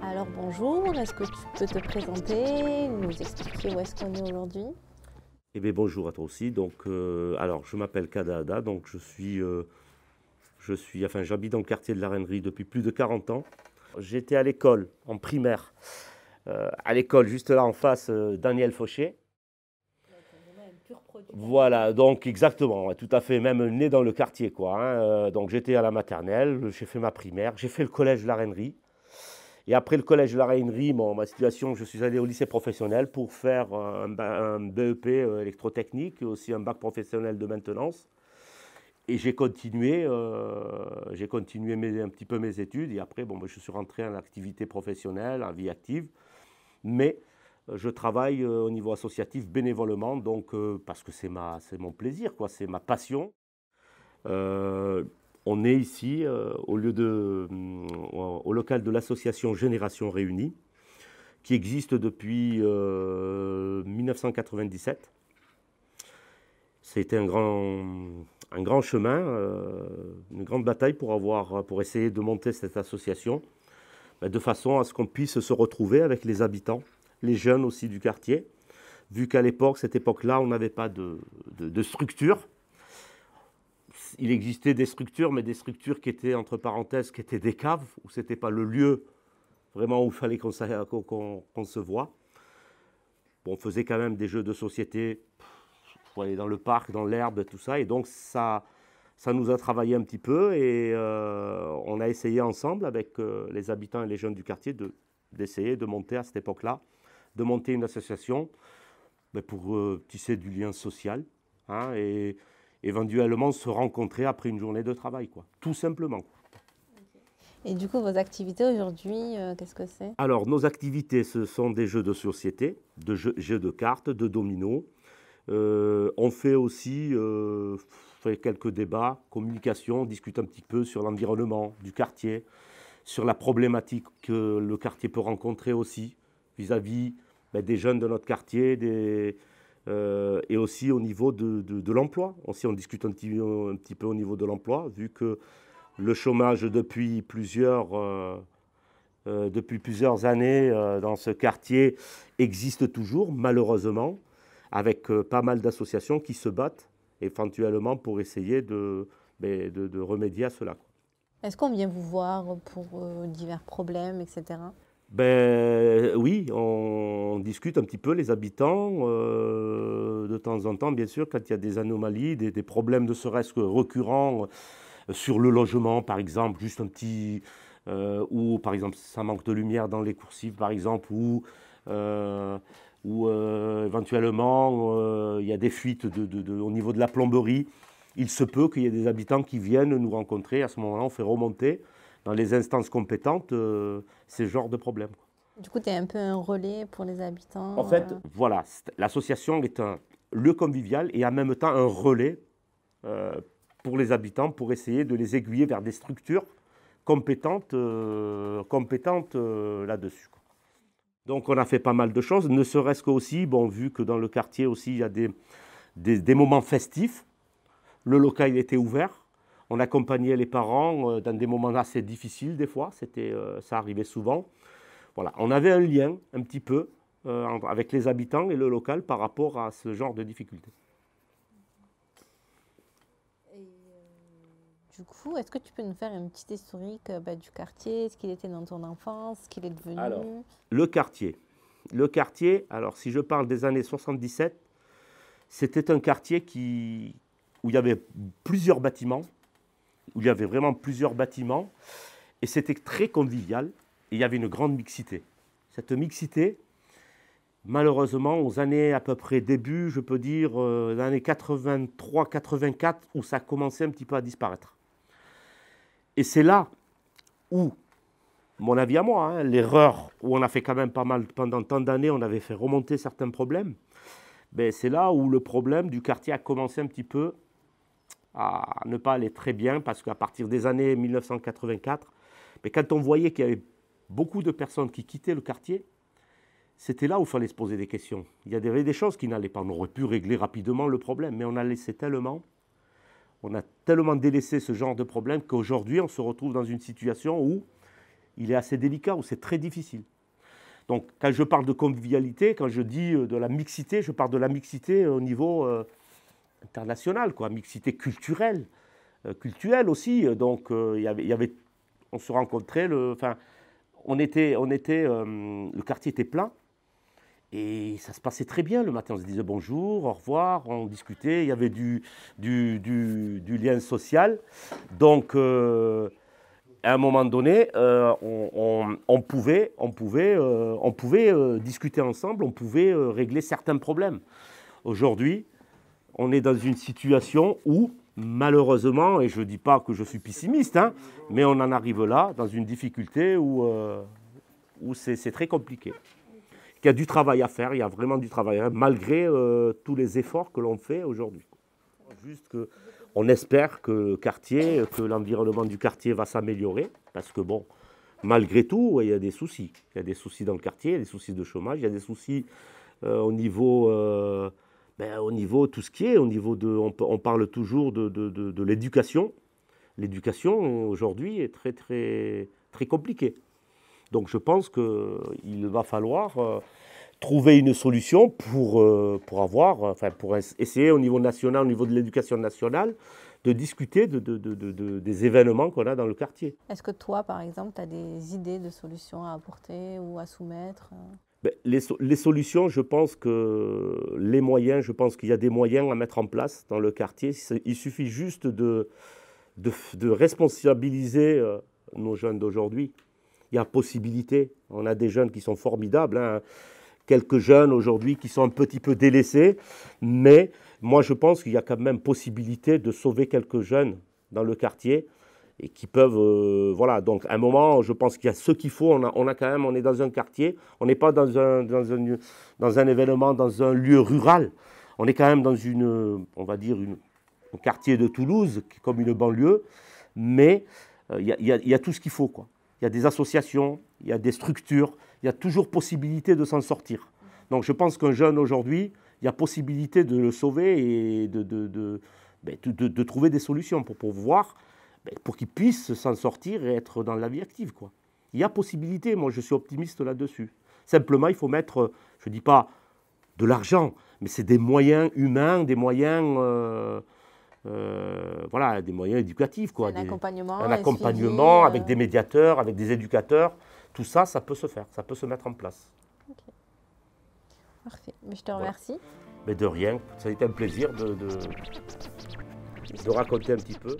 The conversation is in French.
Alors bonjour, est-ce que tu peux te présenter, nous expliquer où est-ce qu'on est aujourd'hui? Eh bien, bonjour à toi aussi. Donc, alors, je m'appelle Kada, donc enfin, j'habite dans le quartier de la Reinerie depuis plus de 40 ans. J'étais à l'école, en primaire, à l'école juste là en face, Daniel Fauché. Donc, vraiment un pur produit Voilà, donc exactement, ouais, tout à fait, même né dans le quartier, quoi, hein. Donc, j'étais à la maternelle, j'ai fait ma primaire, j'ai fait le collège de la Reinerie. Et après le collège de la Reinerie, ma situation, je suis allé au lycée professionnel pour faire un BEP électrotechnique et aussi un bac professionnel de maintenance. Et j'ai continué un petit peu mes études. Et après, je suis rentré en activité professionnelle, en vie active. Mais je travaille au niveau associatif bénévolement, donc parce que c'est mon plaisir, quoi, c'est ma passion. Euh, on est ici au local de l'association Génération Réunie, qui existe depuis 1997. C'était un grand chemin, une grande bataille pour essayer de monter cette association, de façon à ce qu'on puisse se retrouver avec les habitants, les jeunes aussi du quartier, vu qu'à l'époque, cette époque-là, on n'avait pas de structure. Il existait des structures, mais des structures qui étaient, entre parenthèses, qui étaient des caves, où ce n'était pas le lieu vraiment où il fallait qu'on se voit. Bon, on faisait quand même des jeux de société, pour aller dans le parc, dans l'herbe, tout ça, et donc ça nous a travaillé un petit peu, et on a essayé ensemble, avec les habitants et les jeunes du quartier, d'essayer de monter à cette époque-là, de monter une association pour tisser du lien social, hein, et éventuellement se rencontrer après une journée de travail, quoi, tout simplement. Et du coup, vos activités aujourd'hui, qu'est-ce que c'est? Alors, nos activités, ce sont des jeux de société, jeux de cartes, de dominos. On fait aussi fait quelques débats, communication, on discute un petit peu sur l'environnement du quartier, sur la problématique que le quartier peut rencontrer aussi vis-à-vis des jeunes de notre quartier, et aussi au niveau de l'emploi. Aussi, on discute un petit peu au niveau de l'emploi, vu que le chômage depuis plusieurs années dans ce quartier existe toujours, malheureusement, avec pas mal d'associations qui se battent éventuellement pour essayer de remédier à cela. Est-ce qu'on vient vous voir pour divers problèmes, etc.? Oui, on discute un petit peu les habitants de temps en temps, bien sûr, quand il y a des anomalies, des problèmes ne serait-ce que récurrents sur le logement, par exemple, juste un petit, ou par exemple ça manque de lumière dans les coursives, par exemple, euh, ou éventuellement il y a des fuites au niveau de la plomberie. Il se peut qu'il y ait des habitants qui viennent nous rencontrer. À ce moment-là, on fait remonter dans les instances compétentes ces genres de problèmes. Du coup, tu es un peu un relais pour les En habitants. fait, voilà, l'association est un lieu convivial et en même temps un relais euh, pour les habitants pour essayer de les aiguiller vers des structures compétentes là-dessus. Donc on a fait pas mal de choses, ne serait-ce qu'aussi, bon, vu que dans le quartier aussi il y a des moments festifs, le local était ouvert, on accompagnait les parents dans des moments assez difficiles des fois, ça arrivait souvent. Voilà, on avait un lien un petit peu avec les habitants et le local par rapport à ce genre de difficultés. Du coup, est-ce que tu peux nous faire une petite historique du quartier, ce qu'il était dans ton enfance, ce qu'il est Alors, devenu? le quartier. Le quartier, alors si je parle des années 77, c'était un quartier où il y avait plusieurs bâtiments, où il y avait vraiment plusieurs bâtiments, et c'était très convivial, et il y avait une grande mixité. Cette mixité, malheureusement, aux années à peu près début, je peux dire, les années 83-84, où ça commençait un petit peu à disparaître. Et c'est là où, mon avis à moi, hein, l'erreur, où on a fait quand même pas mal, pendant tant d'années, on avait fait remonter certains problèmes, c'est là où le problème du quartier a commencé un petit peu à ne pas aller très bien, parce qu'à partir des années 1984, quand on voyait qu'il y avait beaucoup de personnes qui quittaient le quartier, c'était là où il fallait se poser des questions. Il y avait des choses qui n'allaient pas. On aurait pu régler rapidement le problème, mais on a tellement délaissé ce genre de problème qu'aujourd'hui, on se retrouve dans une situation où il est assez délicat, où c'est très difficile. Donc, quand je parle de convivialité, quand je dis de la mixité, je parle de la mixité au niveau international, quoi, mixité culturelle, aussi. Donc, il y avait, on se rencontrait, le quartier était plein. Et ça se passait très bien le matin. On se disait bonjour, au revoir, on discutait. Il y avait du lien social. Donc, à un moment donné, on pouvait discuter ensemble, on pouvait régler certains problèmes. Aujourd'hui, on est dans une situation où, malheureusement, et je ne dis pas que je suis pessimiste, hein, mais on en arrive là, dans une difficulté où c'est très compliqué. Il y a du travail à faire, il y a vraiment du travail, hein, malgré tous les efforts que l'on fait aujourd'hui. Juste qu'on espère que le quartier, que l'environnement du quartier va s'améliorer, parce que bon, malgré tout, il y a des soucis. Il y a des soucis dans le quartier, il y a des soucis de chômage, il y a des soucis au niveau tout ce qui est, au niveau de, on parle toujours de l'éducation. L'éducation aujourd'hui est très, très, très compliquée. Donc je pense qu'il va falloir trouver une solution pour essayer au niveau national, au niveau de l'éducation nationale, de discuter des événements qu'on a dans le quartier. Est-ce que toi, par exemple, tu as des idées de solutions à apporter ou à soumettre? Les solutions, je pense que les moyens, je pense qu'il y a des moyens à mettre en place dans le quartier. Il suffit juste de responsabiliser nos jeunes d'aujourd'hui. Il y a possibilité. On a des jeunes qui sont formidables, hein. Quelques jeunes aujourd'hui qui sont un petit peu délaissés, mais moi je pense qu'il y a quand même possibilité de sauver quelques jeunes dans le quartier et qui peuvent, voilà. Donc à un moment, je pense qu'il y a ce qu'il faut. On est dans un quartier, on n'est pas dans un événement, dans un lieu rural. On est quand même dans on va dire un quartier de Toulouse, qui est comme une banlieue, mais il y a tout ce qu'il faut, quoi. Il y a des associations, il y a des structures, il y a toujours possibilité de s'en sortir. Donc je pense qu'un jeune aujourd'hui, il y a possibilité de le sauver et de trouver des solutions pour pouvoir, pour qu'il puisse s'en sortir et être dans la vie active, quoi. Il y a possibilité, moi je suis optimiste là-dessus. Simplement, il faut mettre, je ne dis pas de l'argent, mais c'est des moyens humains, des moyens... voilà, des moyens éducatifs, quoi. Un accompagnement avec des médiateurs, avec des éducateurs. Tout ça, ça peut se faire, ça peut se mettre en place. Okay. Parfait. Mais je te remercie. Voilà. Mais de rien, ça a été un plaisir de raconter un petit peu.